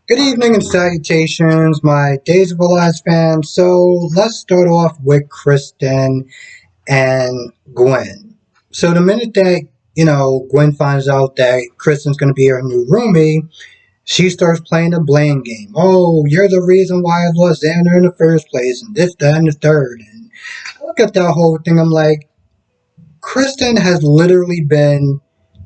Good evening and salutations, my Days of Our Lives fans. So let's start off with Kristen and Gwen. So the minute that, Gwen finds out that Kristen's going to be her new roomie, she starts playing the blame game. Oh, you're the reason why I lost Xander in the first place, and this, that, and the third. And I look at that whole thing, I'm like, Kristen has literally been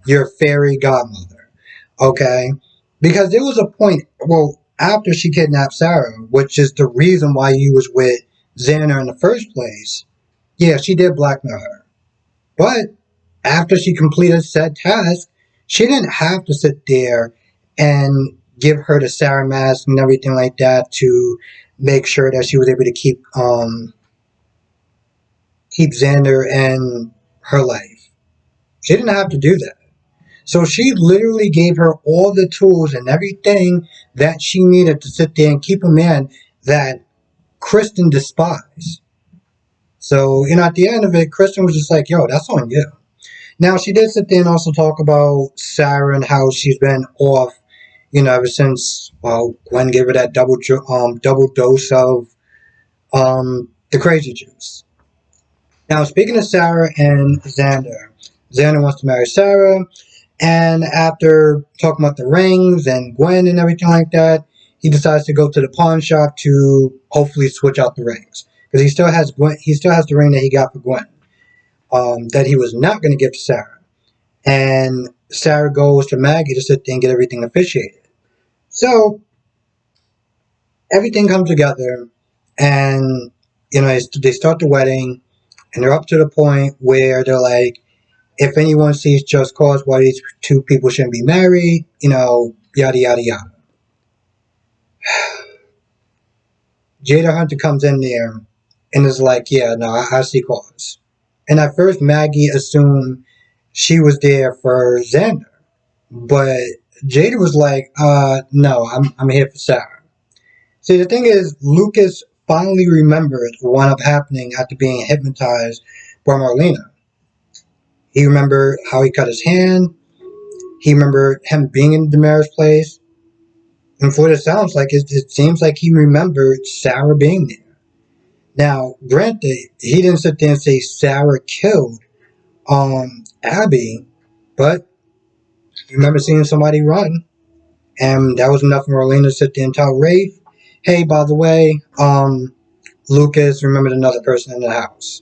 your fairy godmother, okay? Because there was a point, well, after she kidnapped Sarah, which is the reason why you was with Xander in the first place, yeah, she did blackmail her. But after she completed said task, she didn't have to sit there and give her the Sarah mask and everything like that to make sure that she was able to keep Xander in her life. She didn't have to do that. So she literally gave her all the tools and everything that she needed to sit there and keep a man that Kristen despised. So, at the end of it, Kristen was just like, yo, that's on you. Now, she did sit there and also talk about Sarah and how she's been off, ever since, well, Gwen gave her that double dose of the crazy juice. Now, speaking of Sarah and Xander, Xander wants to marry Sarah. And after talking about the rings and Gwen and everything like that, he decides to go to the pawn shop to hopefully switch out the rings because he still has Gwen. He still has the ring that he got for Gwen, that he was not going to give to Sarah. And Sarah goes to Maggie to sit there and get everything officiated. So everything comes together, and they start the wedding, and they're up to the point where they're like, if anyone sees just cause why these two people shouldn't be married, yada yada yada. Jada Hunter comes in there and is like, yeah, no, I see cause. And at first, Maggie assumed she was there for Xander, but Jada was like, no, I'm here for Sarah. See, the thing is, Lucas finally remembered what wound up happening after being hypnotized by Marlena. He remembered how he cut his hand. He remembered him being in Demara's place. And for what it sounds like, it seems like he remembered Sarah being there. Now, granted, he didn't sit there and say Sarah killed Abby, but you remember seeing somebody run, and that was enough for Marlena to sit there and tell Rafe, hey, by the way, Lucas remembered another person in the house.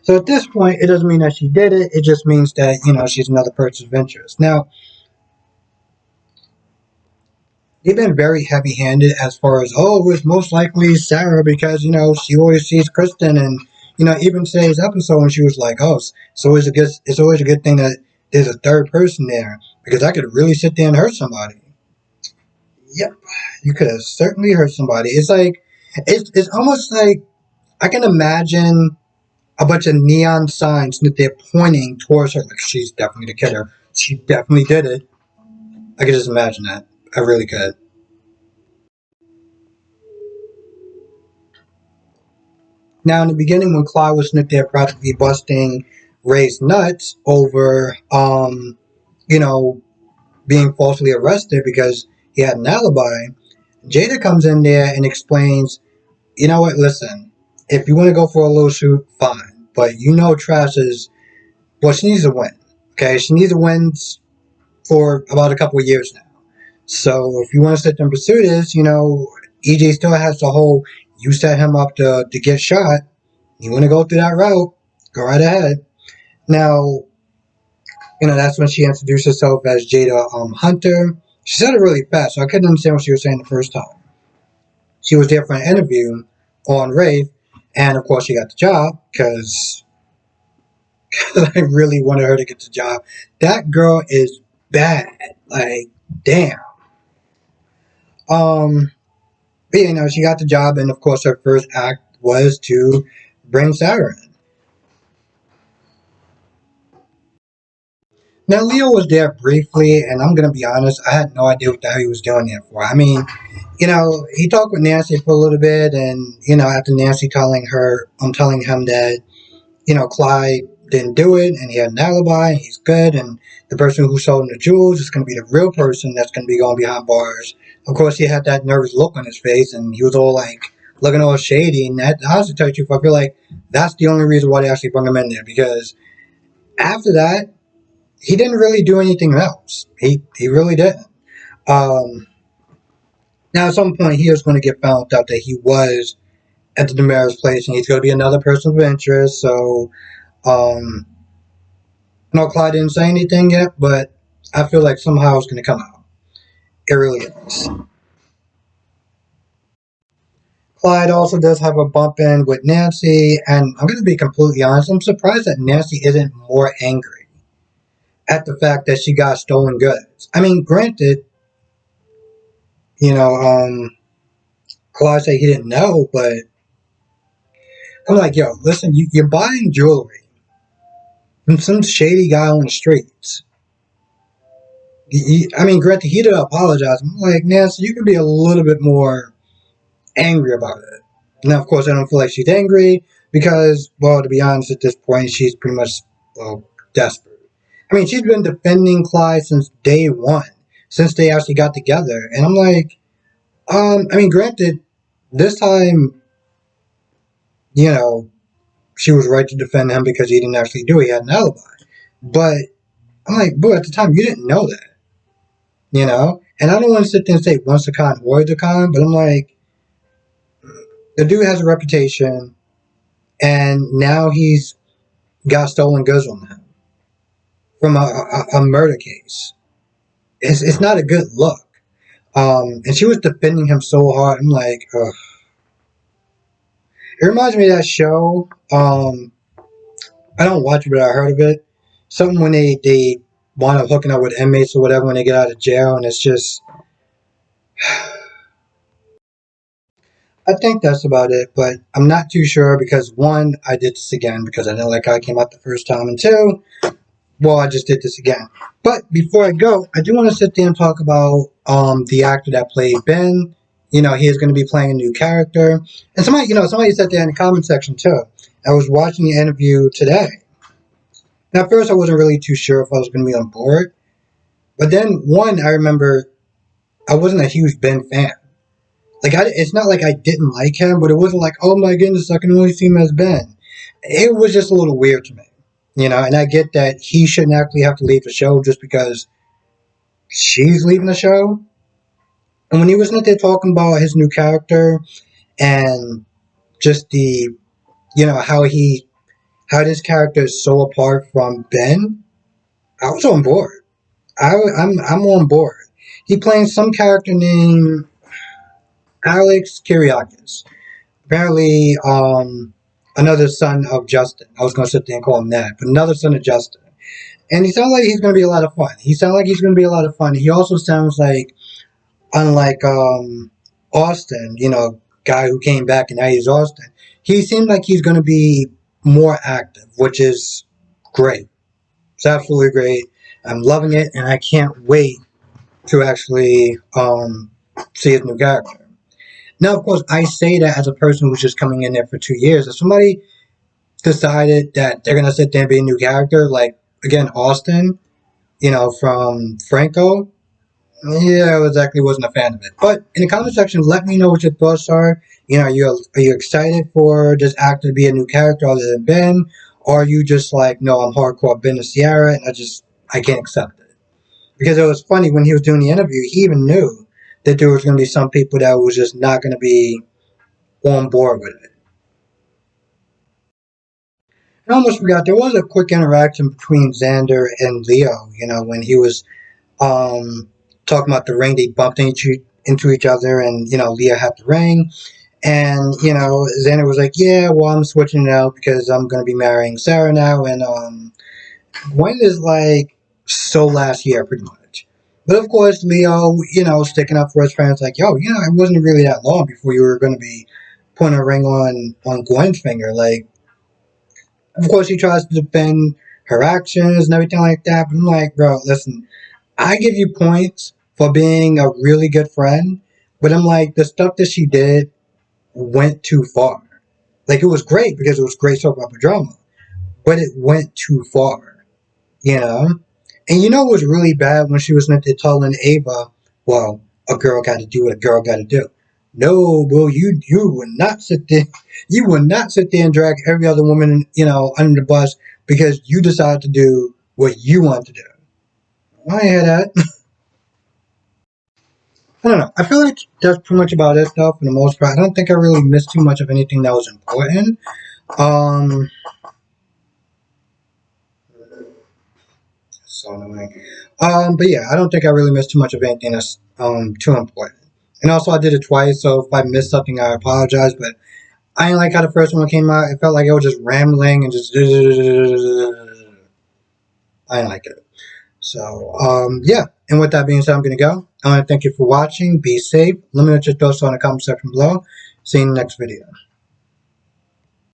So at this point, it doesn't mean that she did it. It just means that, she's another person of interest. Now, they've been very heavy-handed as far as, oh, it's most likely Sarah because, she always sees Kristen. And, even today's episode when she was like, oh, it's always a good thing that there's a third person there because I could really sit there and hurt somebody. Yep, you could have certainly hurt somebody. It's like, it's almost like I can imagine a bunch of neon signs that they're pointing towards her. Like, she's definitely the killer. She definitely did it. I could just imagine that. I really could. Now, in the beginning, when Clyde was sitting there practically busting Ray's nuts over, you know, being falsely arrested because he had an alibi, Jada comes in there and explains, you know what, listen, if you want to go for a little shoot, fine. But Trash is, well, she needs to win. Okay, she needs to win for about a couple of years now. So if you want to sit there and pursue this, EJ still has the whole, you set him up to get shot. You want to go through that route, go right ahead. Now, that's when she introduced herself as Jada Hunter. She said it really fast, so I couldn't understand what she was saying the first time. She was there for an interview on Rafe, and of course she got the job because I really wanted her to get the job. That girl is bad. Like, damn. But she got the job, and of course her first act was to bring Sarah in. Now, Leo was there briefly, and I'm going to be honest, I had no idea what the hell he was doing there for. I mean, he talked with Nancy for a little bit, and, after Nancy telling him that, Clyde didn't do it, and he had an alibi, and he's good, and the person who sold him the jewels is going to be the real person that's going to be going behind bars Of course, he had that nervous look on his face, and he was all like looking all shady. And that, honestly, to tell you the truth, I feel like that's the only reason why they actually brought him in there, because after that, he didn't really do anything else. He really didn't. Um, Now, at some point, he is going to get found out that he was at the Damaris place, and he's going to be another person of interest. So, um, no, Clyde didn't say anything yet, but I feel like somehow it's going to come out. It really is. Clyde also does have a bump in with Nancy, and I'm going to be completely honest. I'm surprised that Nancy isn't more angry at the fact that she got stolen goods. I mean, granted, you know, Clyde said he didn't know, but I'm like, yo, listen, you're buying jewelry from some shady guy on the streets. I mean, granted, he did apologize. I'm like, Nancy, you can be a little bit more angry about it. Now, of course, I don't feel like she's angry because, well, to be honest, at this point, she's pretty much, well, desperate. I mean, she's been defending Clyde since day one, since they actually got together. And I'm like, I mean, granted, this time, you know, she was right to defend him because he didn't actually do it. He had an alibi. But I'm like, boo, at the time, you didn't know that, you know? And I don't want to sit there and say once a con, always a con, but I'm like, the dude has a reputation, and now he's got stolen goods on him from a murder case. It's not a good look. And she was defending him so hard. I'm like, ugh. It reminds me of that show. I don't watch it, but I heard of it. Something when they wind up hooking up with inmates or whatever when they get out of jail, and it's just. I think that's about it, but I'm not too sure because one, I did this again because I didn't like how it came out the first time, and two, well, I just did this again. But before I go, I do want to sit there and talk about the actor that played Ben. You know, he is going to be playing a new character. And somebody said there in the comment section too. I was watching the interview today. Now, at first, I wasn't really too sure if I was going to be on board. But then, one, I remember I wasn't a huge Ben fan. Like, it's not like I didn't like him, but it wasn't like, oh my goodness, I can only see him as Ben. It was just a little weird to me. You know, and I get that he shouldn't actually have to leave the show just because she's leaving the show. And when he was not there talking about his new character and just how this character is so apart from Ben, I was on board. I'm on board. He playing some character named Alex Kyriakis. Apparently, another son of Justin. I was going to sit there and call him that, but another son of Justin. And he sounds like he's going to be a lot of fun. He sounds like he's going to be a lot of fun. He also sounds like, unlike Austin, guy who came back and now he's Austin, he seemed like he's going to be more active, which is great. It's absolutely great. I'm loving it, and I can't wait to actually see his new character. Now, of course, I say that as a person who's just coming in there for 2 years. If somebody decided that they're going to sit there and be a new character, like, again, Austin, from Franco, yeah, I exactly wasn't a fan of it. But in the comment section, let me know what your thoughts are. Are you excited for this actor to be a new character other than Ben? Or are you just like, no, I'm hardcore Ben and Sierra, and I can't accept it. Because it was funny when he was doing the interview, he even knew that there was going to be some people that was just not going to be on board with it. I almost forgot, there was a quick interaction between Xander and Leo, when he was talking about the ring. They bumped into each other, and, Leo had the ring. And, Xander was like, yeah, well, I'm switching it out because I'm going to be marrying Sarah now. And when is like so last year, pretty much. But of course, Leo, sticking up for his friends, like, yo, it wasn't really that long before you were going to be putting a ring on Gwen's finger. Like, of course, he tries to defend her actions and everything like that. But I'm like, bro, listen, I give you points for being a really good friend. But I'm like, the stuff that she did went too far. Like, it was great because it was great soap opera drama. But it went too far, And it was really bad when she was telling Ava, well, a girl got to do what a girl got to do. No, bro, you would not sit there. You would not sit there and drag every other woman, under the bus because you decided to do what you want to do. I ain't hear that. I don't know. I feel like that's pretty much about it, though, for the most part. I don't think I really missed too much of anything that was important. Um, so annoying. But yeah, I don't think I really missed too much of anything that's too important. And also, I did it twice, so if I missed something, I apologize. But I didn't like how the first one came out. It felt like it was just rambling and just. I didn't like it. So, yeah. And with that being said, I'm going to go. I want to thank you for watching. Be safe. Let me know your thoughts on the comment section below. See you in the next video.